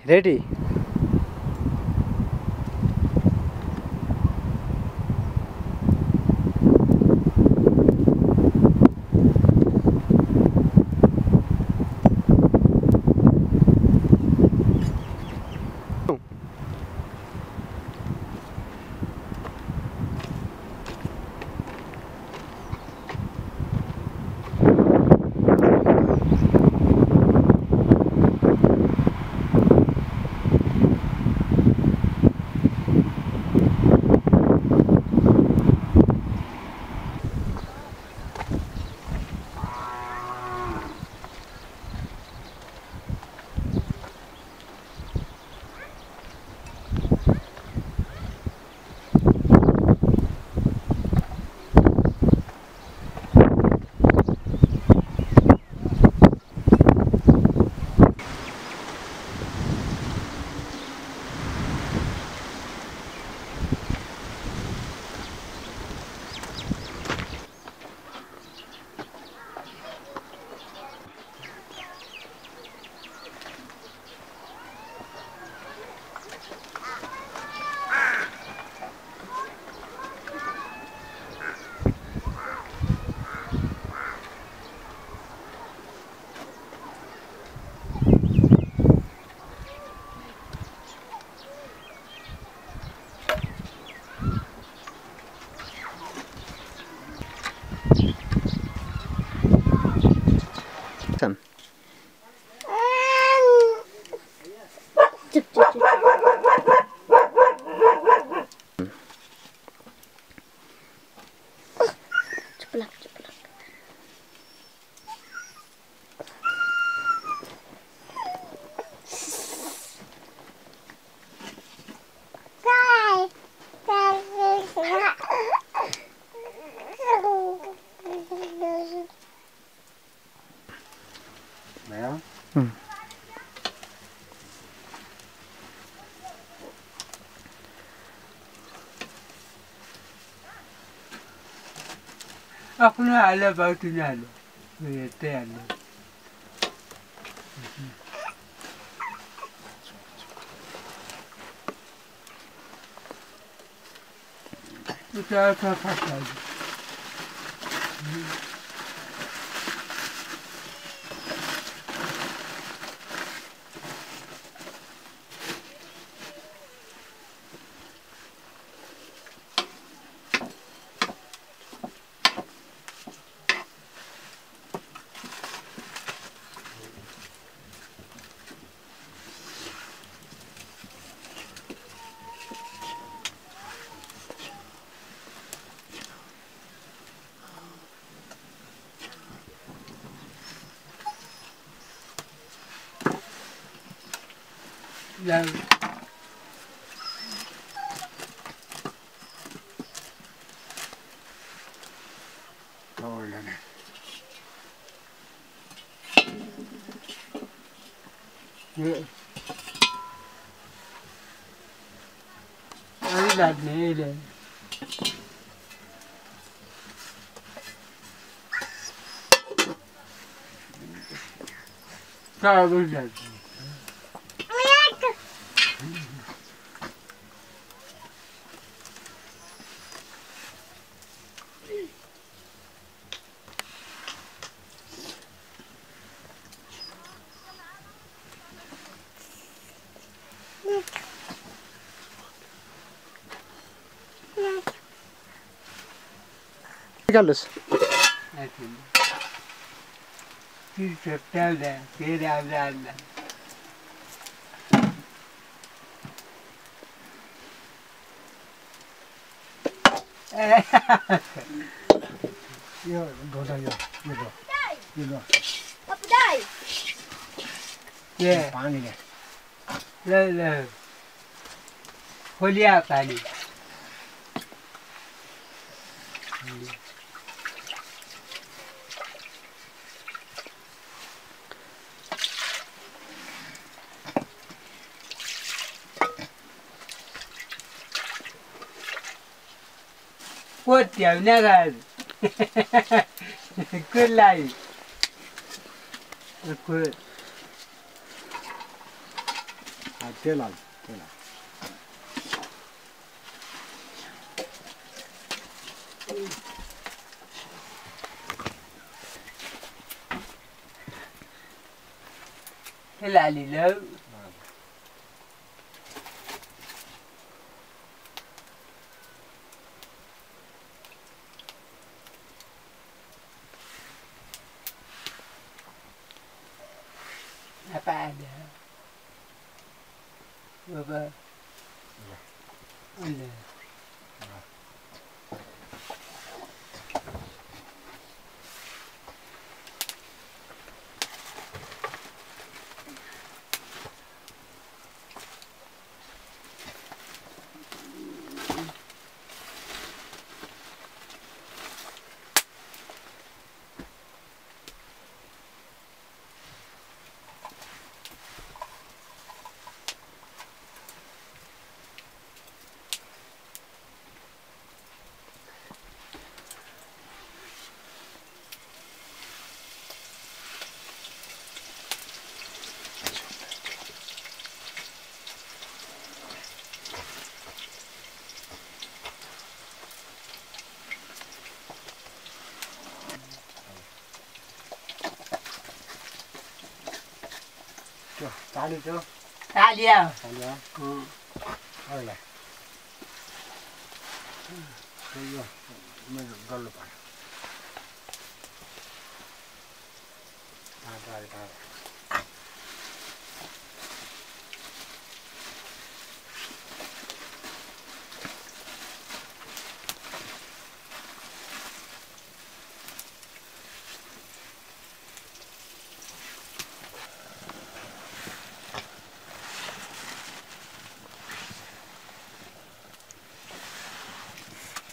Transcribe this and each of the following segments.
Ready? Some. आफ्नो हाल्यो बाटो हाल्यो यतै हाल्यो उता फसाल्यो Yeah. That made it. Sorry, that. Carlos. You should tell them, get out that. Yo, go down, you go. You go. Up die. Yeah. Pani there. No. Holia pani. What you never? Good life. Good. तेल हाल तेल हाल तेल हालिलो apa ada apa ada चाली त्यो Talia. चाली अरूलाई यो मेरो डल्लो पर्यो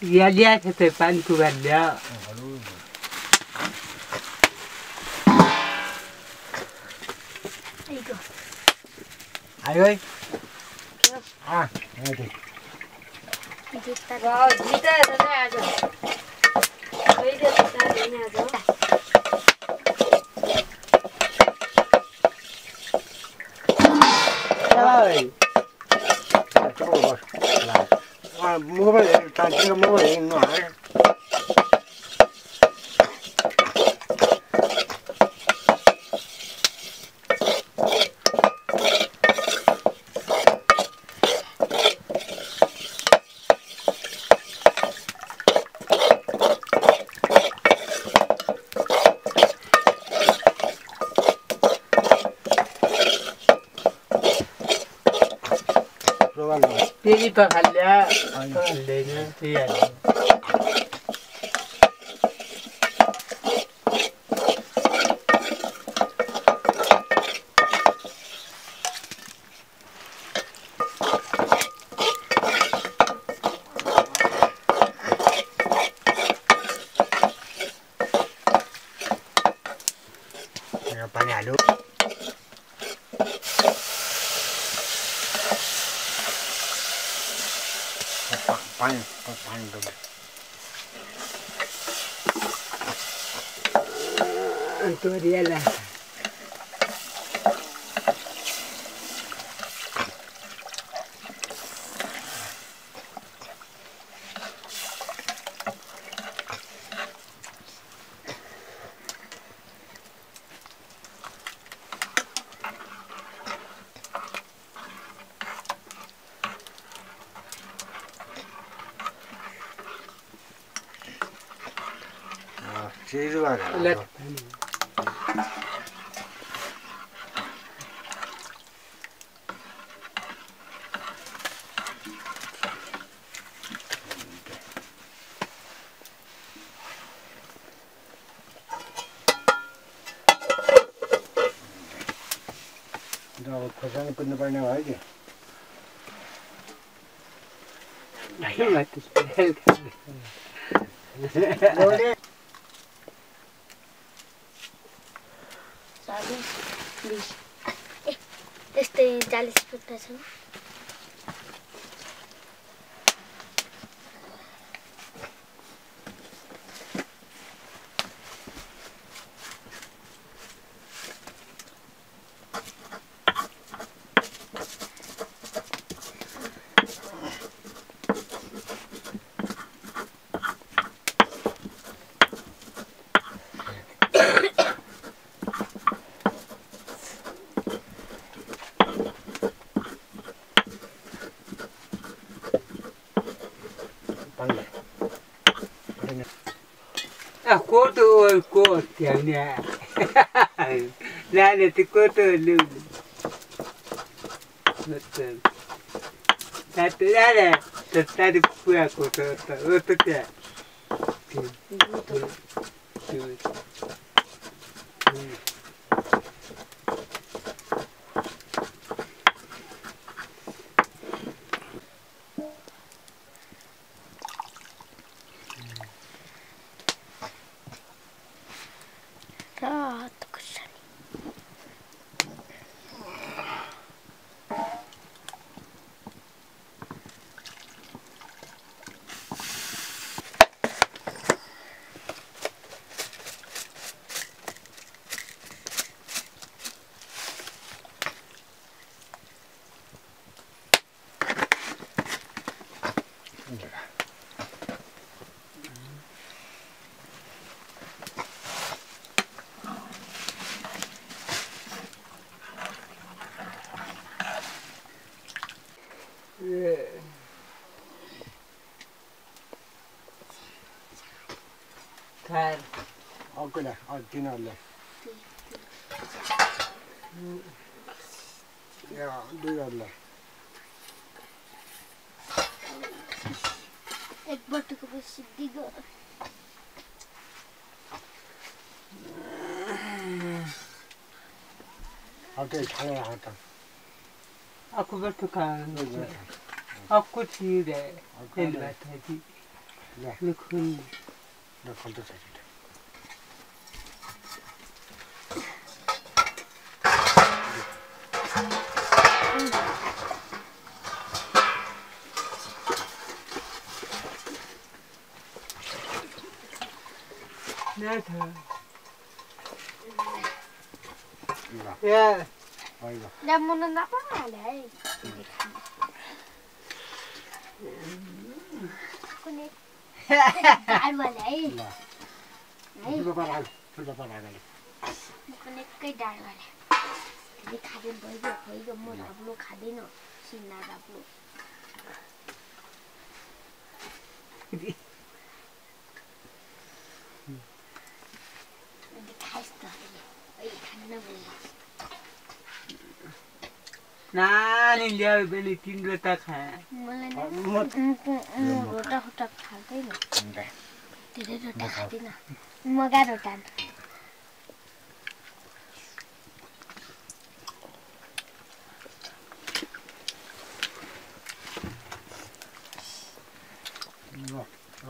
Dia ke depan kuatnya. आयो है आयो मोबाइल टाँचेको मोबाइल हिँड्नु आयो Jadi pakalnya, pakalnya iya. पानी हाल्यो पानी दो Itu dia lah. चीज वाला खोर्सानी कुद्नु पर्ने भयो कि त्यस्तै 40 पुग्दा छ को त्याउने लाने त को त लु तातो लाने त तातो पुरा को त ओ त त्या खार अर्कोलाई तिनीहरूलाई दुईहरूलाई एक बटुको पनि सिद्धि गयो अब त्यही खाने आएको त aku bertukar aku tidak hebat tadi lekun 나 건져 자기다 나다 이거 야 아이고 나 뭐는 나빠 알아 근데 잘 말해 이거 이거 봐라 이거 봐라 근데 꽤 잘 말해 근데 가든 거기가 뭐 나불로 가대노 신나 나불로 근데 가있어 여기 갔나 몰라 नानी ल्यायो भने तिम्रो त खा मलाई रोटा खोटा खाँदैन धेरै रोटा खाँदैन मगा रोटा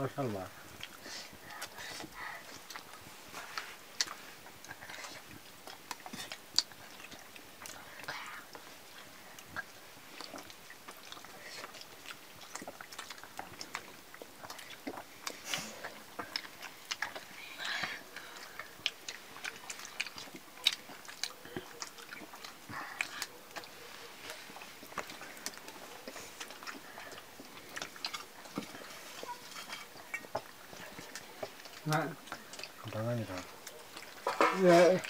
असल भयो 당연히다. 네.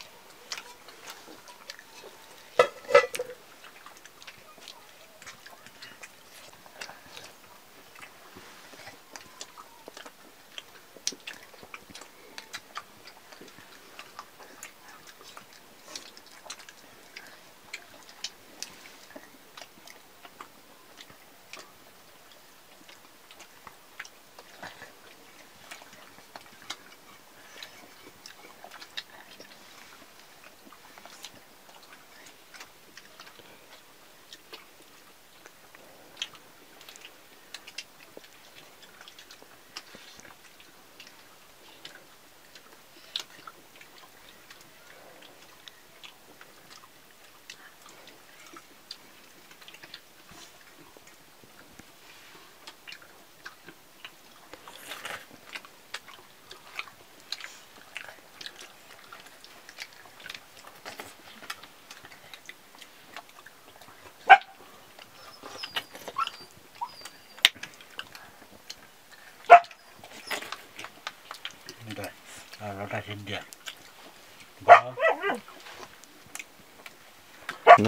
रोटा सिद्धिया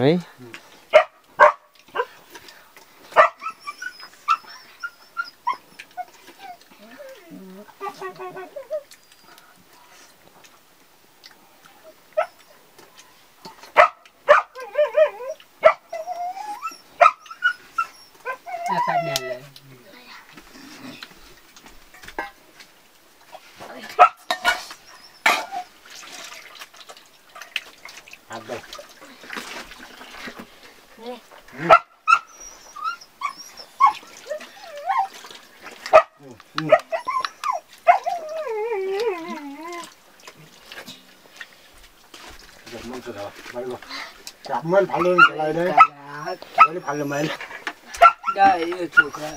है ले मैले फाल्नु नि त्यसलाई नै मैले फाल्नु मैले Da, itu juga.